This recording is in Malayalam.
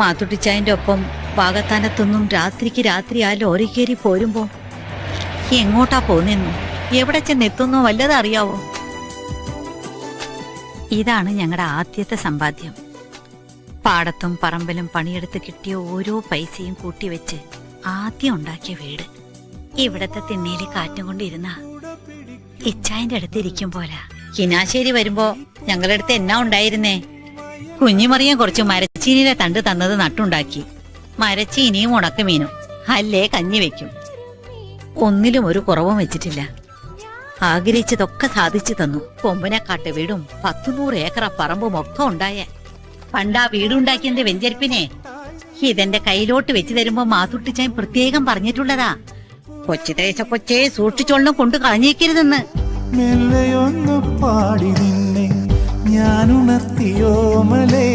മാത്തുട്ടിച്ചായന്റെ ഒപ്പം വാകത്താനത്തൊന്നും രാത്രിക്ക് രാത്രി ആ ലോറി കയറി പോരുമ്പോ എങ്ങോട്ടാ പോന്നെന്നു എവിടെ ചെന്നെത്തുന്നോ വല്ലതും അറിയാവോ? ഇതാണ് ഞങ്ങളുടെ ആദ്യത്തെ സമ്പാദ്യം. പാടത്തും പറമ്പിലും പണിയെടുത്ത് കിട്ടിയ ഓരോ പൈസയും കൂട്ടിവെച്ച് ആദ്യം ഉണ്ടാക്കിയ വീട്. ഇവിടത്തെ തിണ്ണയില് കാറ്റും കൊണ്ടിരുന്ന ഇച്ചായന്റെ അടുത്ത് ഇരിക്കും പോലെ. കിനാശ്ശേരി വരുമ്പോ ഞങ്ങളുടെ അടുത്ത് എന്നാ ഉണ്ടായിരുന്നേ? കുഞ്ഞുമറിയാൻ കുറച്ച് മരച്ചീനിയുടെ തണ്ട് തന്നത് നട്ടുണ്ടാക്കി. മരച്ചീനിയും ഉണക്കമീനും അല്ലേ കഞ്ഞി വെക്കും. ഒന്നിലും ഒരു കുറവും വെച്ചിട്ടില്ല. ആഗ്രഹിച്ചതൊക്കെ സാധിച്ചു തന്നു. കൊമ്പനെക്കാട്ട് വീടും 100 ഏക്കറ പറമ്പും ഒക്കെ ഉണ്ടായേ. പണ്ടാ വീടുണ്ടാക്കിയതിന്റെ വെഞ്ചരിപ്പിനെ ഇതെന്റെ കയ്യിലോട്ട് വെച്ച് തരുമ്പോ മാത്തുട്ടിച്ചാൻ പ്രത്യേകം പറഞ്ഞിട്ടുള്ളതാ, കൊച്ചേ സൂക്ഷിച്ചോളണം കൊണ്ട് കളഞ്ഞേക്കരുതെന്ന്. മെല്ലയൊന്നു പാടി നിന്നെ ഞാൻ ഉണർത്തിയോമലേ.